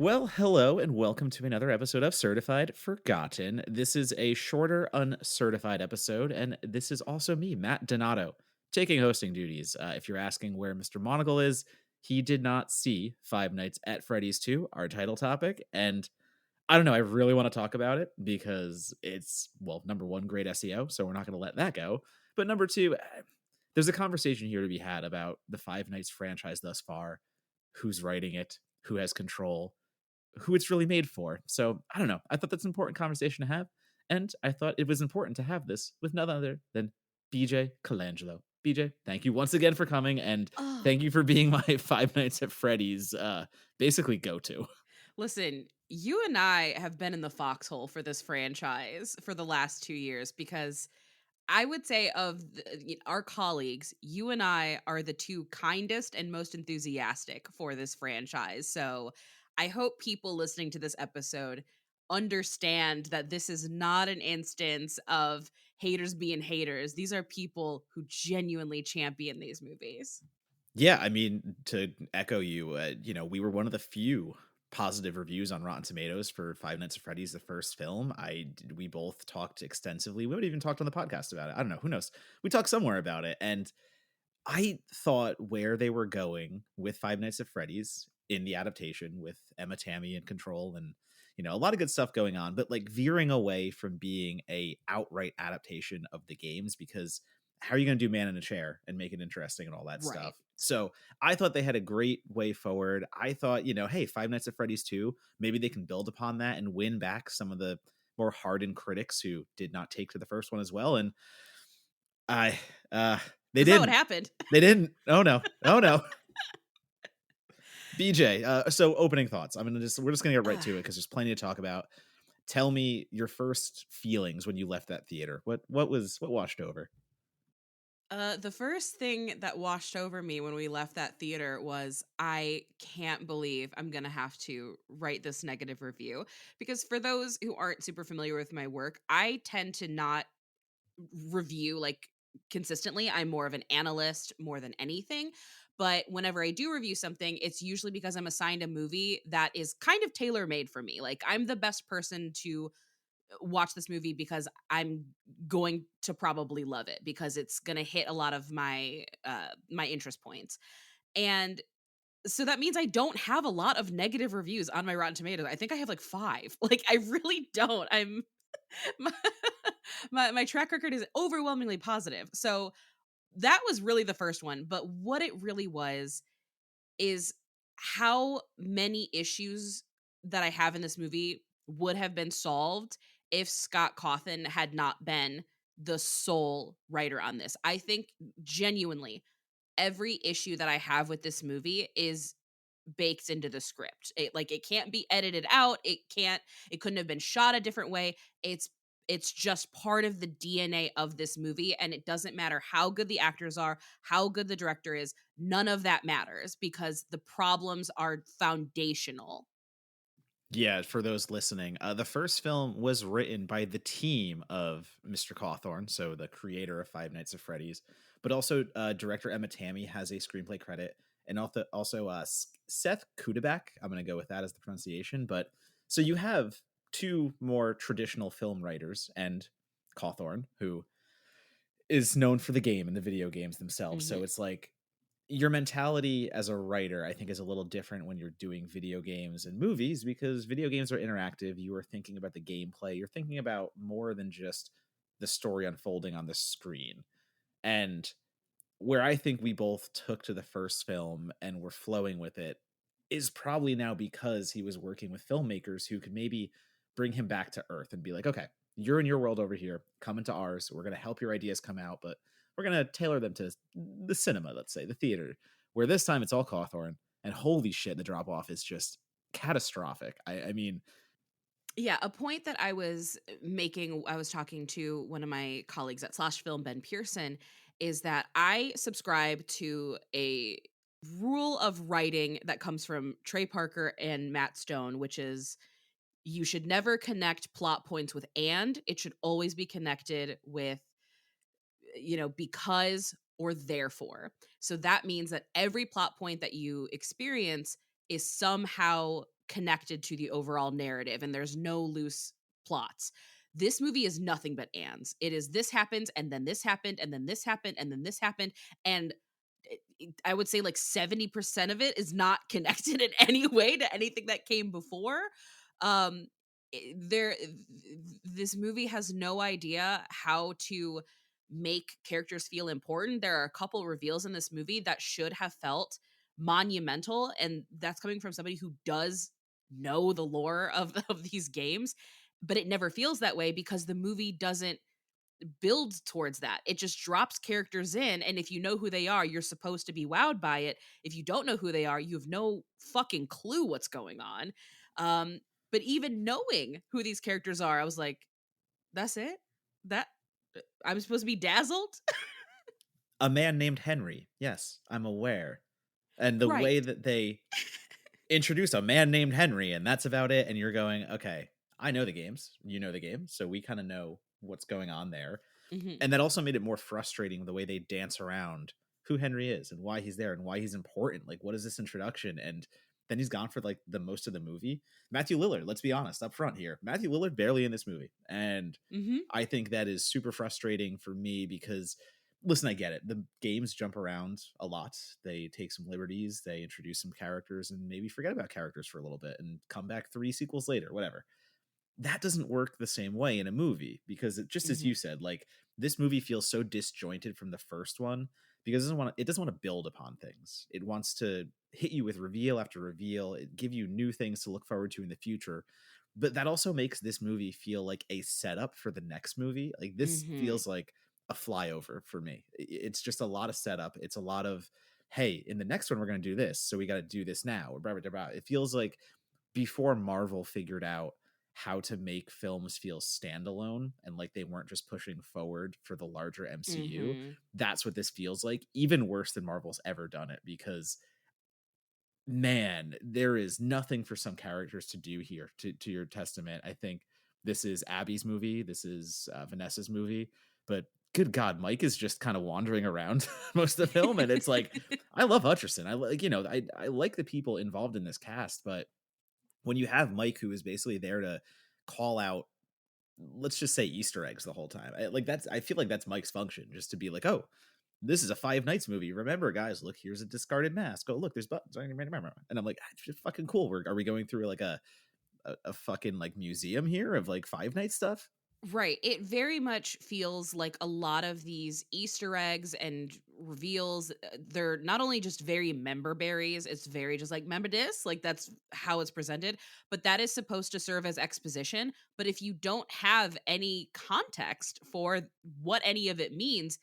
Well, hello and welcome to another episode of Certified Forgotten. This is a shorter, uncertified episode, and this is also me, Matt Donato, taking hosting duties. If you're asking where Mr. Monocle is, he did not see Five Nights at Freddy's 2, our title topic, and I don't know, I really want to talk about it because it's, well, number one, great SEO, so we're not going to let that go. But number two, there's a conversation here to be had about the Five Nights franchise thus far, who's writing it, who has control, who it's really made for. So I don't know. I thought that's an important conversation to have. And I thought it was important to have this with none other than BJ Colangelo. BJ, thank you once again for coming. And Oh, thank you for being my Five Nights at Freddy's basically go to. listen, you and I have been in the foxhole for this franchise for the last 2 years because I would say our colleagues, you and I are the two kindest and most enthusiastic for this franchise. So I hope people listening to this episode understand that this is not an instance of haters being haters. These are people who genuinely champion these movies. Yeah, I mean, to echo you, we were one of the few positive reviews on Rotten Tomatoes for Five Nights at Freddy's, the first film. We both talked extensively. We would even talked on the podcast about it. I don't know, who knows? We talked somewhere about it, and I thought where they were going with Five Nights at Freddy's in the adaptation with Emma Tammy in control and a lot of good stuff going on, but like veering away from being a outright adaptation of the games because how are you going to do Man in a Chair and make it interesting and all that Right. stuff? So I thought they had a great way forward. I thought, hey, Five Nights at Freddy's 2, maybe they can build upon that and win back some of the more hardened critics who did not take to the first one as well. And I, uh, they Is that what didn't. happened? They didn't. Oh no. Oh no. BJ. So opening thoughts. We're just gonna get right to it because there's plenty to talk about. Tell me your first feelings when you left that theater. What washed over? The first thing that washed over me when we left that theater was I can't believe I'm going to have to write this negative review. Because for those who aren't super familiar with my work, I tend to not review like consistently. I'm more of an analyst more than anything. But whenever I do review something, it's usually because I'm assigned a movie that is kind of tailor made for me. Like, I'm the best person to watch this movie because I'm going to probably love it because it's going to hit a lot of my interest points. And so that means I don't have a lot of negative reviews on my Rotten Tomatoes. I think I have like 5. Like, I really don't. I'm my, my track record is overwhelmingly positive. So that was really the first one, but what it really was is how many issues that I have in this movie would have been solved if Scott Cawthon had not been the sole writer on this. I think genuinely every issue that I have with this movie is baked into the script. It can't be edited out. It couldn't have been shot a different way. It's just part of the DNA of this movie, and it doesn't matter how good the actors are, how good the director is. None of that matters because the problems are foundational. Yeah, for those listening, the first film was written by the team of Mr. Cawthorn, so the creator of Five Nights at Freddy's, but also director Emma Tammy has a screenplay credit, and also Seth Kudabak. I'm going to go with that as the pronunciation. But so you have two more traditional film writers and Cawthorn, who is known for the game and the video games themselves. Mhm. So it's like your mentality as a writer, I think, is a little different when you're doing video games and movies because video games are interactive. You are thinking about the gameplay. You're thinking about more than just the story unfolding on the screen. And where I think we both took to the first film and were flowing with it is probably now because he was working with filmmakers who could maybe bring him back to earth and be like, okay, you're in your world over here, come into ours. We're going to help your ideas come out, but we're going to tailor them to the cinema, let's say, the theater, where this time it's all Cawthorn. And holy shit, the drop off is just catastrophic. I mean, Yeah, a point that I was making, I was talking to one of my colleagues at Slash Film, Ben Pearson, is that I subscribe to a rule of writing that comes from Trey Parker and Matt Stone, which is you should never connect plot points with and. It should always be connected with, because or therefore. So that means that every plot point that you experience is somehow connected to the overall narrative and there's no loose plots. This movie is nothing but ands. It is this happens and then this happened and then this happened and then this happened and I would say like 70% of it is not connected in any way to anything that came before. Um this movie has no idea how to make characters feel important. There are a couple reveals in this movie that should have felt monumental, and that's coming from somebody who does know the lore of of these games, but it never feels that way because the movie doesn't build towards that. It just drops characters in, and if you know who they are, you're supposed to be wowed by it. If you don't know who they are, you have no fucking clue what's going on. Um, but even knowing who these characters are, I was like, that's it? That I'm supposed to be dazzled? A man named Henry. Yes, I'm aware. And the Right. way that they introduce a man named Henry, and that's about it. And you're going, okay, I know the games. You know the game. So we kind of know what's going on there. Mhm. And that also made it more frustrating the way they dance around who Henry is and why he's there and why he's important. Like, what is this introduction? And then he's gone for like the most of the movie. Matthew Lillard, let's be honest, up front here. Matthew Lillard barely in this movie. And Mhm. I think that is super frustrating for me because listen, I get it. The games jump around a lot. They take some liberties, they introduce some characters and maybe forget about characters for a little bit and come back 3 sequels later, whatever. That doesn't work the same way in a movie because just as Mhm. you said, like this movie feels so disjointed from the first one because it doesn't want to build upon things. It wants to hit you with reveal after reveal, it give you new things to look forward to in the future. But that also makes this movie feel like a setup for the next movie. Like this Mhm. feels like a flyover for me. It's just a lot of setup. It's a lot of hey, in the next one we're going to do this, so we got to do this now. Or blah, blah, blah, blah. It feels like before Marvel figured out how to make films feel standalone and like they weren't just pushing forward for the larger MCU. Mhm. That's what this feels like, even worse than Marvel's ever done it because man, there is nothing for some characters to do here to your testament. I think this is Abby's movie, this is Vanessa's movie, but good god, Mike is just kind of wandering around most of the film and it's like I love Hutcherson. I like, I like the people involved in this cast, but when you have Mike who is basically there to call out, let's just say Easter eggs the whole time. I feel like that's Mike's function, just to be like, oh, this is a Five Nights movie. Remember, guys, look, here's a discarded mask. Oh, look, there's buttons. And I'm like, "Ah, it's fucking cool. Are we going through like a fucking like museum here of like Five Nights stuff? Right. It very much feels like a lot of these Easter eggs and reveals, they're not only just very member berries, it's very just like, remember this? Like, that's how it's presented. But that is supposed to serve as exposition. But if you don't have any context for what any of it means,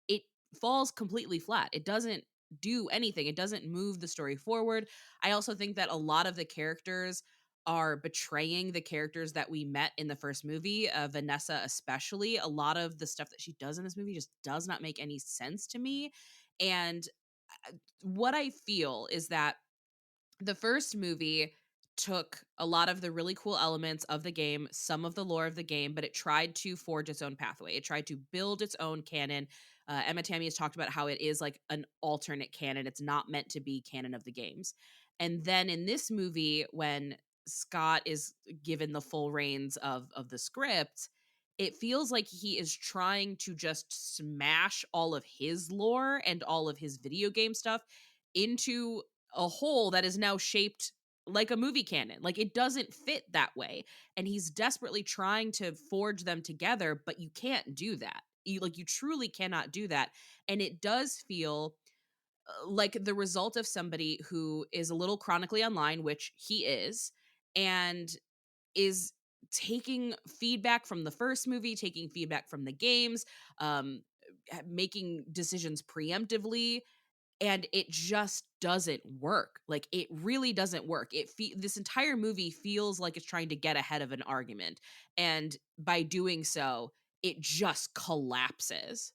it falls completely flat. It doesn't do anything. It doesn't move the story forward. I also think that a lot of the characters are betraying the characters that we met in the first movie, Vanessa especially. A lot of the stuff that she does in this movie just does not make any sense to me. And what I feel is that the first movie took a lot of the really cool elements of the game, some of the lore of the game, but it tried to forge its own pathway. It tried to build its own canon. Emma Tammy has talked about how it is like an alternate canon. It's not meant to be canon of the games. And then in this movie, when Scott is given the full reins of the script, it feels like he is trying to just smash all of his lore and all of his video game stuff into a whole that is now shaped like a movie canon. Like it doesn't fit that way. And he's desperately trying to forge them together, but you can't do that. You truly cannot do that. And it does feel like the result of somebody who is a little chronically online, which he is, and is taking feedback from the first movie, taking feedback from the games, um, making decisions preemptively, and it just doesn't work. Like it really doesn't work. This entire movie feels like it's trying to get ahead of an argument, and by doing so, it just collapses.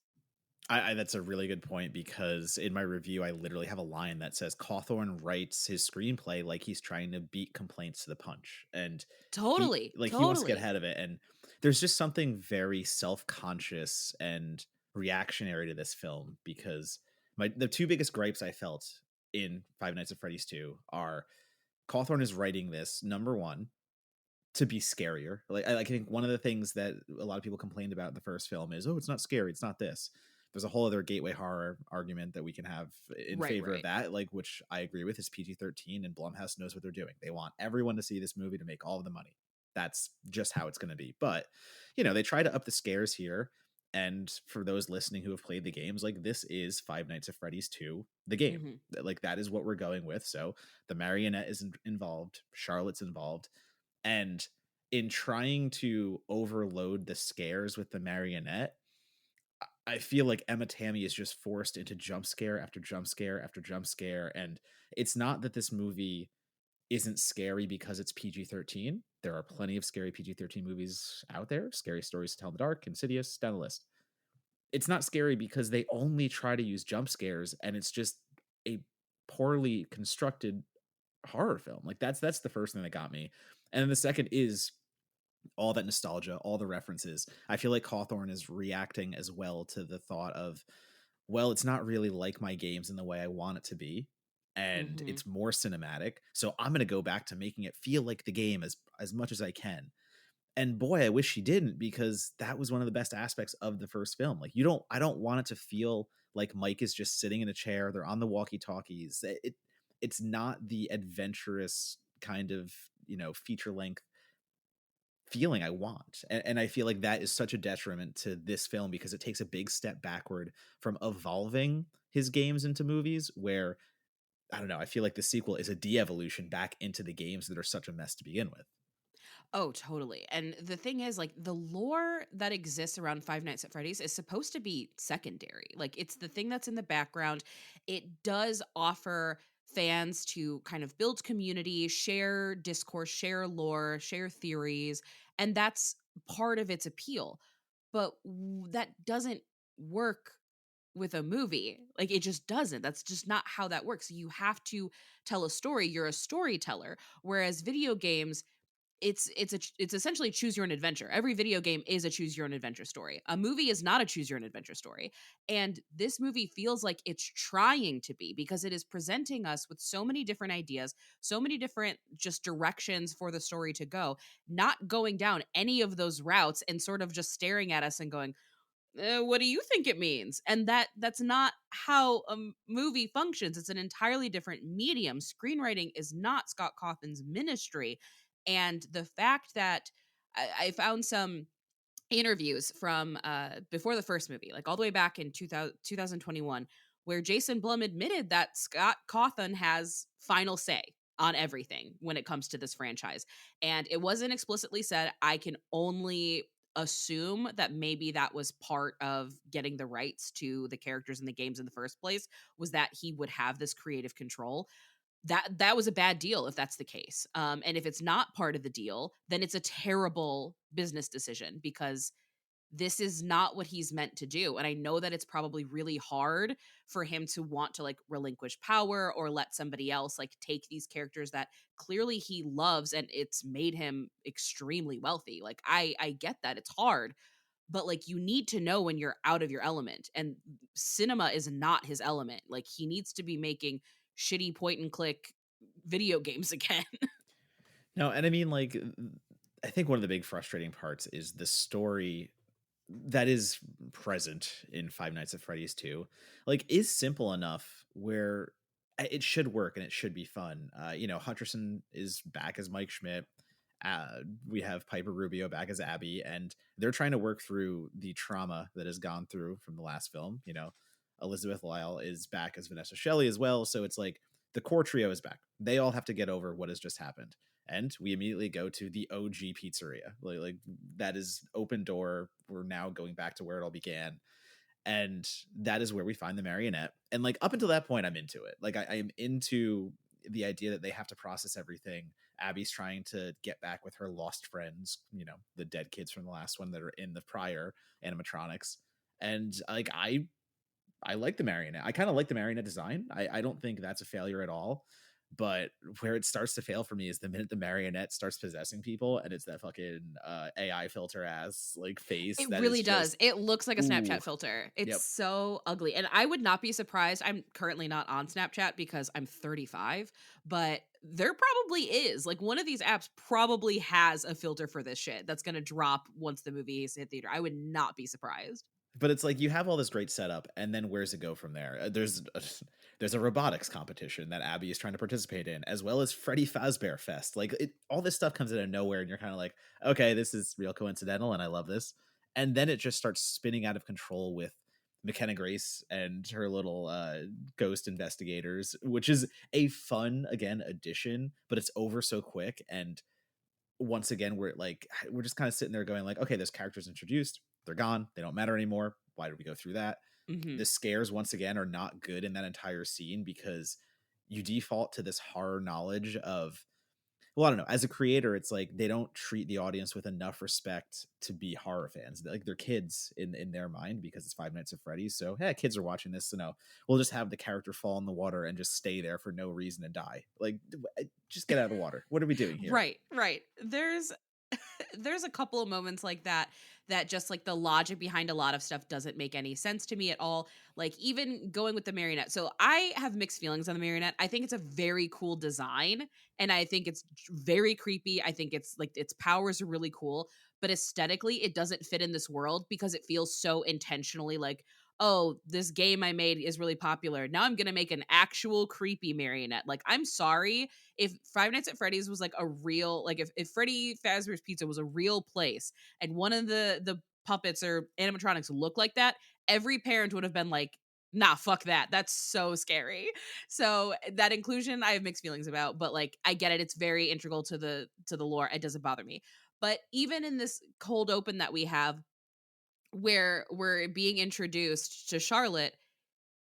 I that's a really good point because in my review, I literally have a line that says Cawthorn writes his screenplay like he's trying to beat complaints to the punch, and Totally, he wants to get totally. ahead of it. And there's just something very self conscious and reactionary to this film because the two biggest gripes I felt in Five Nights at Freddy's 2 are Cawthorn is writing this, number one, to be scarier. Like I think one of the things that a lot of people complained about in the first film is, oh, it's not scary, it's not this. There's a whole other gateway horror argument that we can have in Right, favor of right. that, like which I agree with, is PG-13, and Blumhouse knows what they're doing. They want everyone to see this movie to make all of the money. That's just how it's going to be. But they try to up the scares here. And for those listening who have played the games, like this is Five Nights at Freddy's 2, the game. Hmm. Like that is what we're going with. So the marionette is involved, Charlotte's involved, and in trying to overload the scares with the marionette, I feel like Emma Tammy is just forced into jump scare after jump scare after jump scare. And it's not that this movie isn't scary because it's PG-13. There are plenty of scary PG-13 movies out there. Scary Stories to Tell in the Dark, Insidious, down the list. It's not scary because they only try to use jump scares, and it's just a poorly constructed horror film. Like that's the first thing that got me. And then the second is all that nostalgia, all the references. I feel like Cawthorn is reacting as well to the thought of, well, it's not really like my games in the way I want it to be, and Hmm. it's more cinematic. So I'm going to go back to making it feel like the game as much as I can. And boy, I wish he didn't, because that was one of the best aspects of the first film. Like I don't want it to feel like Mike is just sitting in a chair, they're on the walkie-talkies. It's not the adventurous kind of, feature length feeling I want. And I feel like that is such a detriment to this film, because it takes a big step backward from evolving his games into movies, where I don't know, I feel like the sequel is a de-evolution back into the games that are such a mess to begin with. Oh, totally. And the thing is, like, the lore that exists around Five Nights at Freddy's is supposed to be secondary. Like, it's the thing that's in the background. It does offer fans to kind of build community, share discourse, share lore, share theories. And that's part of its appeal. But that doesn't work with a movie. Like, it just doesn't. That's just not how that works. You have to tell a story. You're a storyteller. Whereas video games, it's essentially choose your own adventure. Every video game is a choose your own adventure story. A movie is not a choose your own adventure story. And this movie feels like it's trying to be, because it is presenting us with so many different ideas, so many different just directions for the story to go, not going down any of those routes and sort of just staring at us and going, what do you think it means? And that's not how a movie functions. It's an entirely different medium. Screenwriting is not Scott Cawthon's ministry. And the fact that I found some interviews from before the first movie, like all the way back in 2021, where Jason Blum admitted that Scott Cawthon has final say on everything when it comes to this franchise. And it wasn't explicitly said. I can only assume that maybe that was part of getting the rights to the characters in the games in the first place, was that he would have this creative control. That was a bad deal if that's the case. And if it's not part of the deal, then it's a terrible business decision, because this is not what he's meant to do. And I know that it's probably really hard for him to want to like relinquish power or let somebody else like take these characters that clearly he loves and it's made him extremely wealthy. Like I get that. It's hard, but like you need to know when you're out of your element, and cinema is not his element. Like he needs to be making shitty point and click video games again. No, and I mean, like, I think one of the big frustrating parts is the story that is present in Five Nights at Freddy's 2, like, is simple enough where it should work and it should be fun. Hutcherson is back as Mike Schmidt. We have Piper Rubio back as Abby, and they're trying to work through the trauma that has gone through from the last film. Elizabeth Lyle is back as Vanessa Shelley as well. So it's like the core trio is back. They all have to get over what has just happened. And we immediately go to the OG pizzeria. Like that is open door. We're now going back to where it all began. And that is where we find the marionette. And like up until that point, I'm into it. Like I am into the idea that they have to process everything. Abby's trying to get back with her lost friends, the dead kids from the last one that are in the prior animatronics. And like I like the marionette. I kind of like the marionette design. I don't think that's a failure at all. But where it starts to fail for me is the minute the marionette starts possessing people, and it's that fucking AI filter ass like face It that is really just does. It looks like a ooh, Snapchat filter. It's yep. so ugly, and I would not be surprised. I'm currently not on Snapchat because I'm 35, but there probably is. Like, one of these apps probably has a filter for this shit that's gonna drop once the movies hit theater. I would not be surprised. But it's like you have all this great setup, and then where's it go from there? There's a robotics competition that Abby is trying to participate in, as well as Freddy Fazbear Fest. Like all this stuff comes out of nowhere, and you're kind of like, okay, this is real coincidental, and I love this. And then it just starts spinning out of control with McKenna Grace and her little ghost investigators, which is a fun again addition, but it's over so quick. And once again, we're just kind of sitting there going like, okay, those characters introduced, they're gone, they don't matter anymore. Why did we go through that? Mhm. The scares once again are not good in that entire scene because you default to this horror knowledge of, well, I don't know. As a creator, it's like they don't treat the audience with enough respect to be horror fans. Like they're kids in their mind because it's Five Nights at Freddy's. So yeah, kids are watching this. So no, we'll just have the character fall in the water and just stay there for no reason and die. Like just get out of the water. What are we doing here? Right, right. There's a couple of moments like that that just like the logic behind a lot of stuff doesn't make any sense to me at all. Like even going with the marionette. So I have mixed feelings on the marionette. I think it's a very cool design and I think it's very creepy. I think it's like its powers are really cool, but aesthetically it doesn't fit in this world because it feels so intentionally like, oh, this game I made is really popular. Now I'm going to make an actual creepy marionette. Like, I'm sorry if Five Nights at Freddy's was like a real, like if Freddy Fazbear's Pizza was a real place and one of the puppets or animatronics look like that, every parent would have been like, nah, fuck that. That's so scary. So that inclusion I have mixed feelings about, but like I get it. It's very integral to the lore. It doesn't bother me. But even in this cold open that we have where we're being introduced to Charlotte,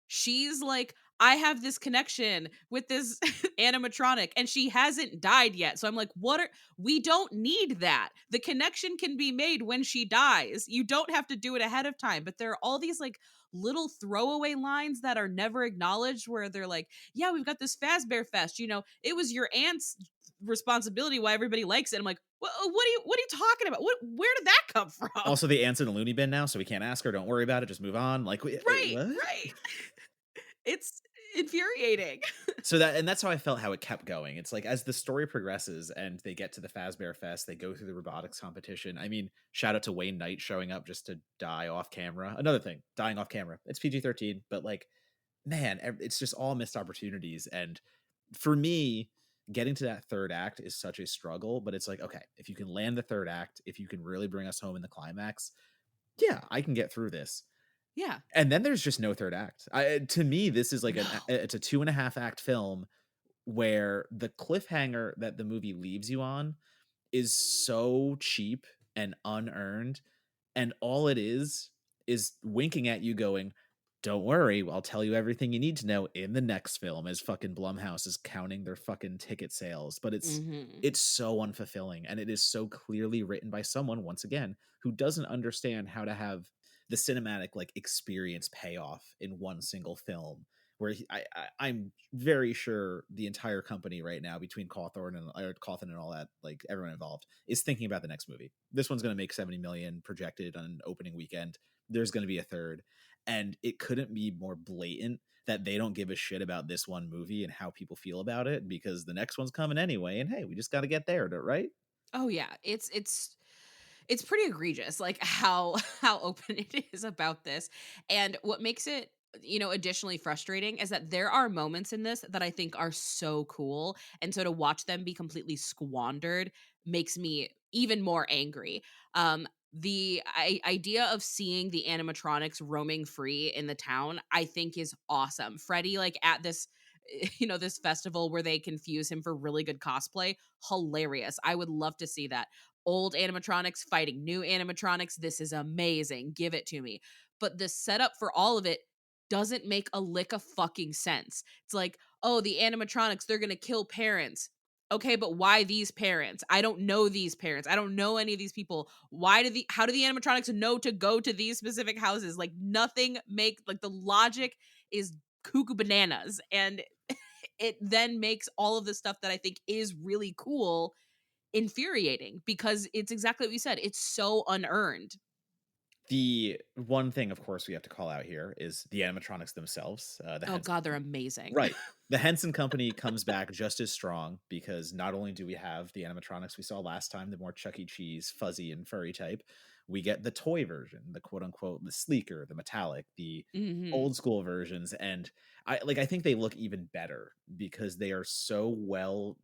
she's like, I have this connection with this animatronic and she hasn't died yet. So I'm like, we don't need that. The connection can be made when she dies. You don't have to do it ahead of time. But there are all these like little throwaway lines that are never acknowledged where they're like, yeah, we've got this Fazbear Fest. You know, it was your aunt's responsibility why everybody likes it. I'm like, what are you talking about? Where did that come from? Also, the ant's in a loony bin now, so we can't ask her. Don't worry about it. Just move on. Like, wait, Right, what? right. It's infuriating. So that's how I felt how it kept going. It's like as the story progresses and they get to the Fazbear Fest, they go through the robotics competition. I mean, shout out to Wayne Knight showing up just to die off camera. Another thing, dying off camera. It's PG-13, but like, man, it's just all missed opportunities. And for me, getting to that third act is such a struggle. But it's like, okay, if you can land the third act, if you can really bring us home in the climax, yeah, I can get through this. Yeah. And then there's just no third act. To me, this is like No. it's a 2.5 act film where the cliffhanger that the movie leaves you on is so cheap and unearned, and all it is winking at you going, don't worry, I'll tell you everything you need to know in the next film, as fucking Blumhouse is counting their fucking ticket sales. But Mhm. it's so unfulfilling, and it is so clearly written by someone, once again, who doesn't understand how to have the cinematic like experience payoff in one single film. Where I'm very sure the entire company right now, between Cawthon and all that, like everyone involved, is thinking about the next movie. This one's going to make 70 million projected on an opening weekend. There's going to be a third, and it couldn't be more blatant that they don't give a shit about this one movie and how people feel about it, because the next one's coming anyway, and hey, we just got to get there, right? Oh yeah, it's pretty egregious like how how open it is about this. And what makes it, you know, additionally frustrating is that there are moments in this that I think are so cool, and so to watch them be completely squandered makes me even more angry. The idea of seeing the animatronics roaming free in the town I think is awesome. Freddy like at this you know, this festival where they confuse him for really good cosplay, hilarious. I would love to see that. Old animatronics fighting new animatronics, this is amazing, give it to me. But the setup for all of it doesn't make a lick of fucking sense. It's like, oh, the animatronics, they're gonna kill parents. Okay, but why these parents? I don't know these parents. I don't know any of these people. How do the animatronics know to go to these specific houses? Like nothing make like the logic is cuckoo bananas, and it then makes all of the stuff that I think is really cool infuriating because it's exactly what you said. It's so unearned. The one thing, of course, we have to call out here is the animatronics themselves, the Oh Henson god, they're Com amazing. right. The Henson Company comes back just as strong because not only do we have the animatronics we saw last time, the more Chuck E. Cheese, fuzzy and furry type, we get the toy version, the quote unquote, the sleeker, the metallic, the Mhm. old school versions, and I think they look even better because they are so well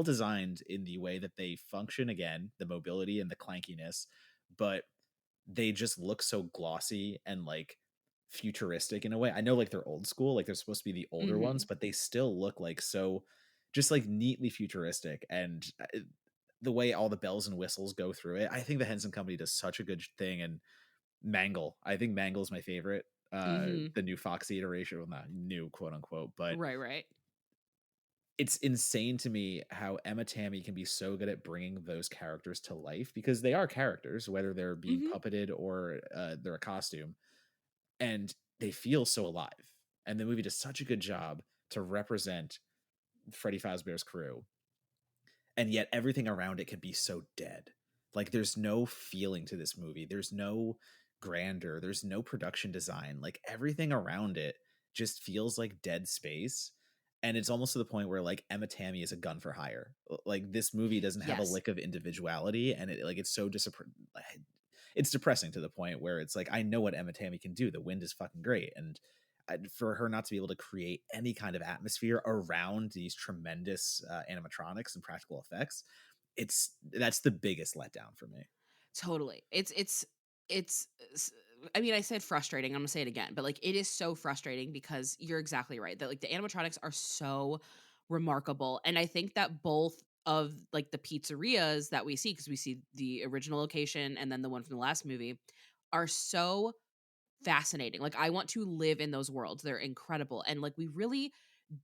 designed in the way that they function, again, the mobility and the clankiness, but they just look so glossy and, like, futuristic in a way. I know, like, they're old school, like, they're supposed to be the older ones, Mhm. but they still look, like, so just, like, neatly futuristic, and, the way all the bells and whistles go through it, I think the Henson Company does such a good thing, and Mangle, I think Mangle's my favorite, Mhm. the new Foxy iteration, well, not "new," quote, unquote, but Right, right. it's insane to me how Emma Tammy can be so good at bringing those characters to life because they are characters, whether they're being Mhm. puppeted or they're a costume, and they feel so alive. And the movie does such a good job to represent Freddy Fazbear's crew, and yet everything around it can be so dead. Like there's no feeling to this movie. There's no grandeur. There's no production design. Like everything around it just feels like dead space. And it's almost to the point where like Emma Tammy is a gun for hire. Like this movie doesn't have a Yes. lick of individuality, and it's so it's depressing to the point where it's like I know what Emma Tammy can do. The Wind is fucking great, and for her not to be able to create any kind of atmosphere around these tremendous animatronics and practical effects, that's the biggest letdown for me. Totally. It's s I mean, I said frustrating, I'm gonna say it again, but, like, it is so frustrating because you're exactly right, that, like, the animatronics are so remarkable, and I think that both of, like, the pizzerias that we see, because we see the original location and then the one from the last movie, are so fascinating. Like, I want to live in those worlds. They're incredible. And like we really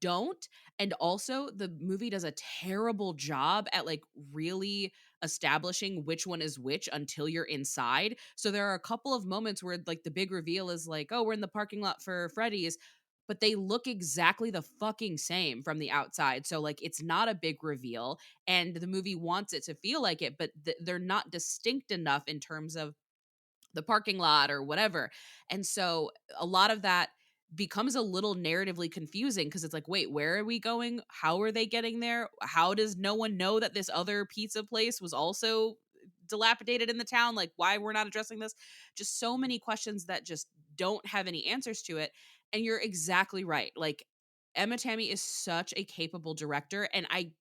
don't. And also the movie does a terrible job at like really establishing which one is which until you're inside. So there are a couple of moments where like the big reveal is like, "Oh, we're in the parking lot for Freddy's." But they look exactly the fucking same from the outside. So like it's not a big reveal and the movie wants it to feel like it, but they're not distinct enough in terms of the parking lot or whatever. And so a lot of that becomes a little narratively confusing because it's like, wait, where are we going? How are they getting there? How does no one know that this other pizza place was also dilapidated in the town? Like, why we're not addressing this? Just so many questions that just don't have any answers to it. And you're exactly right. Like, Emma Tammy is such a capable director. And I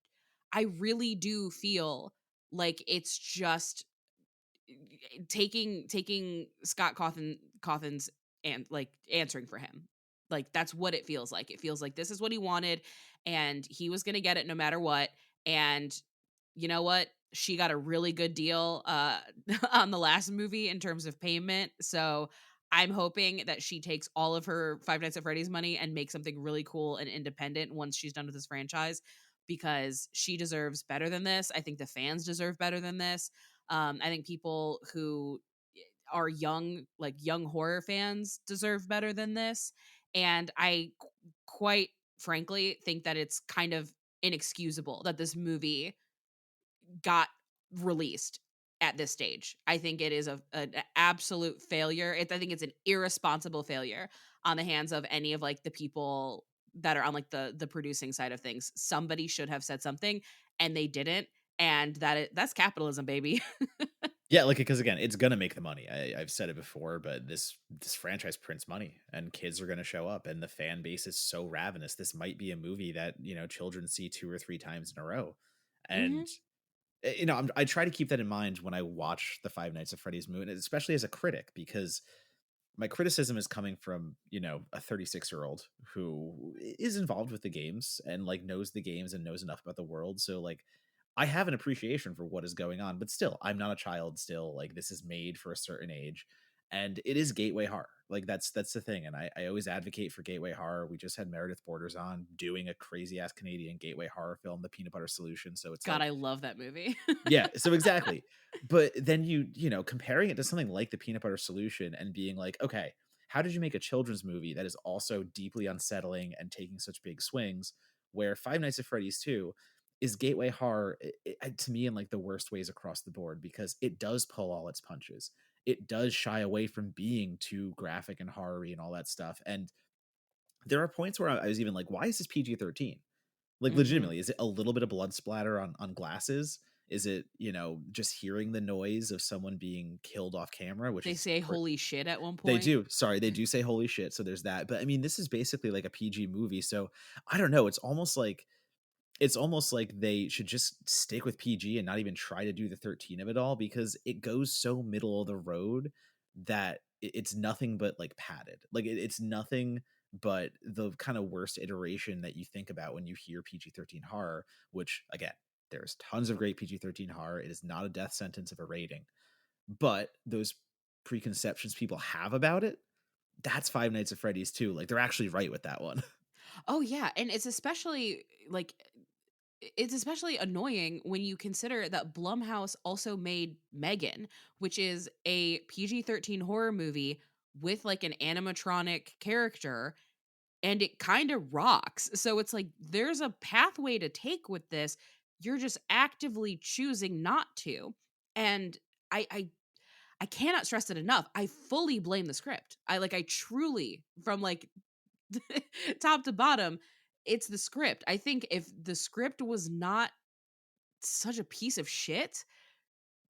really do feel like it's just taking Scott Cawthon's and like answering for him. Like that's what it feels like. It feels like this is what he wanted and he was going to get it no matter what. And you know what? She got a really good deal on the last movie in terms of payment. So I'm hoping that she takes all of her Five Nights at Freddy's money and makes something really cool and independent once she's done with this franchise because she deserves better than this. I think the fans deserve better than this. I think people who are young, like young horror fans, deserve better than this. And quite frankly think that it's kind of inexcusable that this movie got released at this stage. I think it is an absolute failure. I think it's an irresponsible failure on the hands of any of like the people that are on like the producing side of things. Somebody should have said something and they didn't. And that's capitalism, baby. Yeah, like because again, it's gonna make the money. I've said it before, but this franchise prints money, and kids are gonna show up, and the fan base is so ravenous. This might be a movie that children see 2 or 3 times in a row, Hmm. and I try to keep that in mind when I watch the Five Nights at Freddy's movie, and especially as a critic, because my criticism is coming from a 36-year-old who is involved with the games and like knows the games and knows enough about the world, so like I have an appreciation for what is going on, but still I'm not a child. Still, like, this is made for a certain age, and it is gateway horror. Like that's the thing, and I always advocate for gateway horror. We just had Meredith Borders on doing a crazy ass Canadian gateway horror film, The Peanut Butter Solution, so it's God, like, I love that movie. yeah, so exactly. But then comparing it to something like The Peanut Butter Solution and being like, okay, how did you make a children's movie that is also deeply unsettling and taking such big swings, where Five Nights at Freddy's 2 is gateway horror to me in like the worst ways across the board because it does pull all its punches. It does shy away from being too graphic and horror and all that stuff. And there are points where I was even like, why is this PG-13? Like, Mhm. legitimately, is it a little bit of blood splatter on glasses? Is it, just hearing the noise of someone being killed off camera, which They is say "holy shit" at one they point. do. Sorry, they do say holy shit, so there's that. But I mean, this is basically like a PG movie, so I don't know, it's almost like they should just stick with PG and not even try to do the 13 of it all because it goes so middle of the road that it's nothing but like padded. Like it's nothing but the kind of worst iteration that you think about when you hear PG-13 horror, which again, there's tons of great PG-13 horror. It is not a death sentence of a rating, but those preconceptions people have about it, that's Five Nights at Freddy's too. Like they're actually right with that one. Oh, yeah, and it's especially, like it's especially annoying when you consider that Blumhouse also made Megan, which is a PG-13 horror movie with, like, an animatronic character, and it kinda rocks. So it's like, there's a pathway to take with this, you're just actively choosing not to, and I I I cannot stress it enough, I fully blame the script. I truly, from, like, top to bottom, it's the script. I think if the script was not such a piece of shit,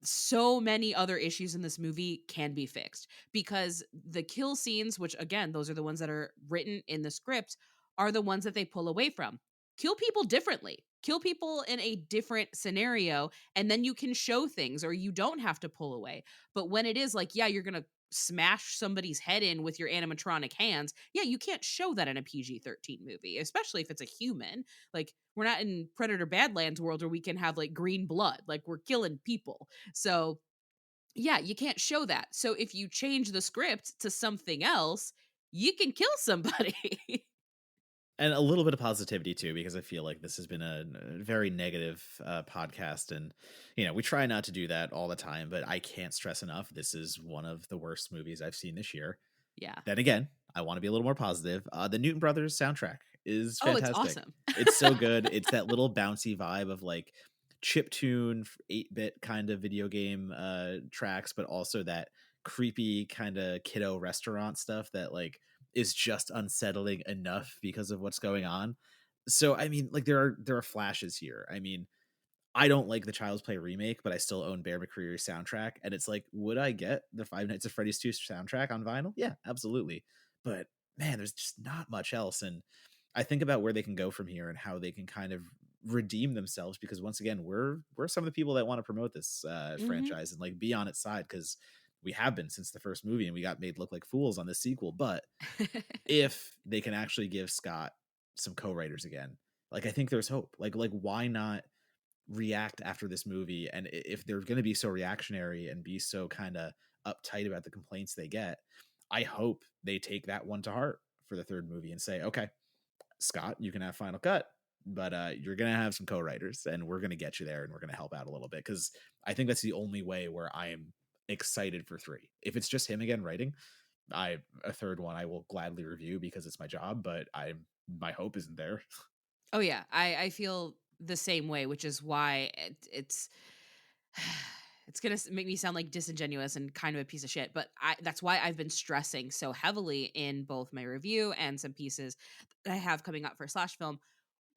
so many other issues in this movie can be fixed because the kill scenes, which again, those are the ones that are written in the script, are the ones that they pull away from. Kill people differently. Kill people in a different scenario, and then you can show things or you don't have to pull away. But when it is like, yeah, you're going to smash somebody's head in with your animatronic hands, yeah, you can't show that in a PG-13 movie, especially if it's a human. Like, we're not in Predator Badlands world where we can have like green blood, like, we're killing people. So, yeah, you can't show that. So if you change the script to something else, you can kill somebody. And a little bit of positivity too, because I feel like this has been a very negative podcast, and we try not to do that all the time. But I can't stress enough, this is one of the worst movies I've seen this year. Yeah. Then again, I want to be a little more positive. The Newton Brothers soundtrack is Oh, it's fantastic. awesome. It's so good. It's that little bouncy vibe of like chip tune, 8-bit kind of video game tracks, but also that creepy kind of kiddo restaurant stuff that like is just unsettling enough because of what's going on. So I mean, like there are flashes here. I mean, I don't like the Child's Play remake, but I still own Bear McCreary's soundtrack. And it's like, would I get the Five Nights at Freddy's 2 soundtrack on vinyl? Yeah, absolutely. But man, there's just not much else. And I think about where they can go from here and how they can kind of redeem themselves because once again, we're some of the people that want to promote this Mhm. franchise and like be on its side because we have been since the first movie and we got made look like fools on the sequel. But if they can actually give Scott some co-writers again, like I think there's hope. Like why not react after this movie? And if they're going to be so reactionary and be so kind of uptight about the complaints they get, I hope they take that one to heart for the third movie and say, okay, Scott, you can have final cut, but you're going to have some co-writers and we're going to get you there and we're going to help out a little bit because I think that's the only way where I am excited for 3. If it's just him again writing, I a third one I will gladly review because it's my job, but my hope isn't there. Oh, yeah. I feel the same way, which is why it's gonna make me sound like disingenuous and kind of a piece of shit, but that's why I've been stressing so heavily in both my review and some pieces that I have coming up for Slash Film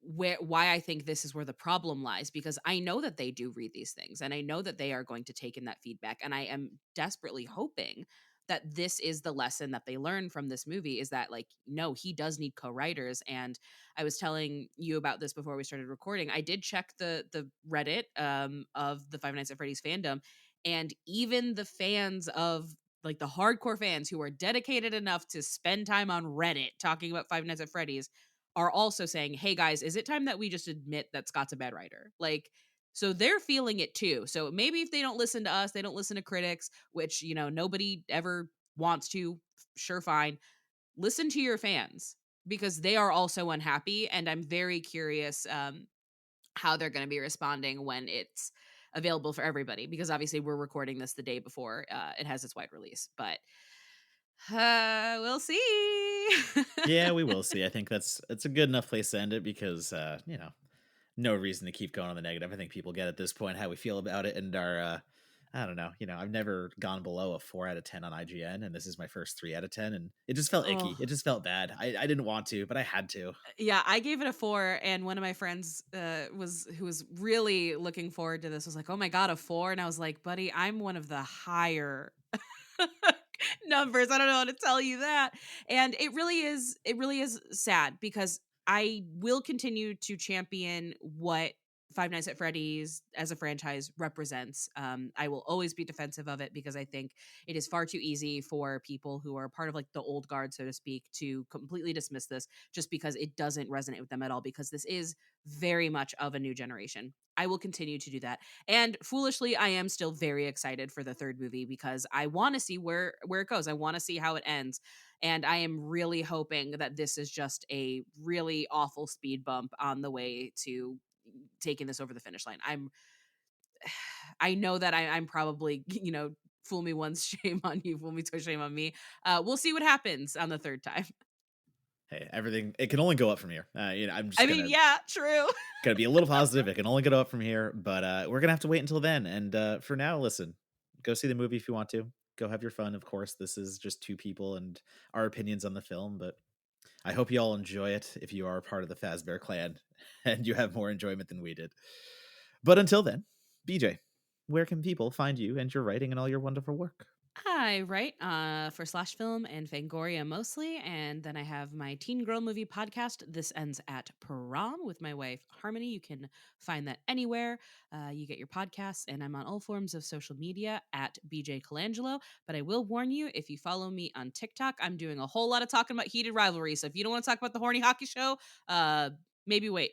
where why I think this is where the problem lies because I know that they do read these things and I know that they are going to take in that feedback and I am desperately hoping that this is the lesson that they learn from this movie is that like no he does need co-writers and I was telling you about this before we started recording. I did check the Reddit of the Five Nights at Freddy's fandom and even the fans of like the hardcore fans who are dedicated enough to spend time on Reddit talking about Five Nights at Freddy's are also saying, "Hey guys, is it time that we just admit that Scott's a bad writer?" Like, so they're feeling it too. So maybe if they don't listen to us, they don't listen to critics, which, nobody ever wants to, sure fine. Listen to your fans because they are also unhappy and I'm very curious how they're going to be responding when it's available for everybody because obviously we're recording this the day before it has its wide release. But We'll see. Yeah, we will see. I think that's a good enough place to end it because no reason to keep going on the negative. I think people get at this point how we feel about it and are I don't know. I've never gone below a 4 out of 10 on IGN, and this is my first 3 out of 10, and it just felt icky. Oh, It just felt bad. I didn't want to, but I had to. yeah, I gave it a 4, and one of my friends, was who was really looking forward to this was like, "Oh my god, a 4?" And I was like, "Buddy, I'm one of the higher numbers. I don't know how to tell you that." And it really is sad because I will continue to champion what Five Nights at Freddy's as a franchise represents. I will always be defensive of it because I think it is far too easy for people who are part of like the old guard, so to speak, to completely dismiss this just because it doesn't resonate with them at all. Because this is very much of a new generation. I will continue to do that. And foolishly, I am still very excited for the third movie because I want to see where it goes. I want to see how it ends. And I am really hoping that this is just a really awful speed bump on the way to taking this over the finish line. I know that I'm probably, fool me once, shame on you, fool me twice, shame on me. We'll see what happens on the third time. Hey, everything it can only go up from here. I'm I just mean, gonna yeah, true. gonna be a little positive. It can only go up from here, but we're gonna have to wait until then. And for now, listen, go see the movie if you want to. Go have your fun. Of course, this is just two people and our opinions on the film, but I hope you all enjoy it if you are part of the Fazbear clan and you have more enjoyment than we did. But until then, BJ, where can people find you and your writing and all your wonderful work? I write for Slash Film and Fangoria mostly, and then I have my teen girl movie podcast. This ends at prom with my wife Harmony. You can find that anywhere you get your podcasts, and I'm on all forms of social media at BJ Colangelo. But I will warn you, if you follow me on TikTok, I'm doing a whole lot of talking about heated rivalry. So if you don't want to talk about the horny hockey show, uh, maybe wait.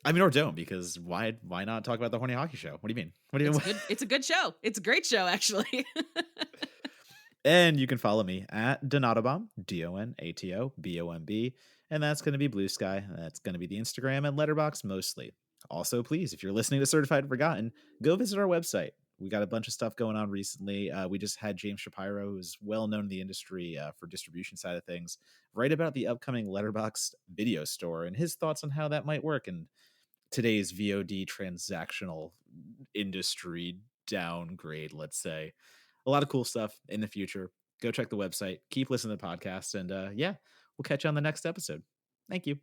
I mean, or don't, because why not talk about the horny hockey show? What do you mean? What do you It's mean? good. It's a good show. It's a great show, actually. And you can follow me at Donatobomb, DONATOBOMB, and that's going to be Blue Sky. That's going to be the Instagram and Letterbox mostly. Also, please, if you're listening to Certified Forgotten, go visit our website. We got a bunch of stuff going on recently. We just had James Shapiro, who's well known in the industry for distribution side of things, write about the upcoming Letterbox video store and his thoughts on how that might work in today's VOD transactional industry downgrade, let's say. A lot of cool stuff in the future. Go check the website. Keep listening to the podcast. And yeah, we'll catch you on the next episode. Thank you.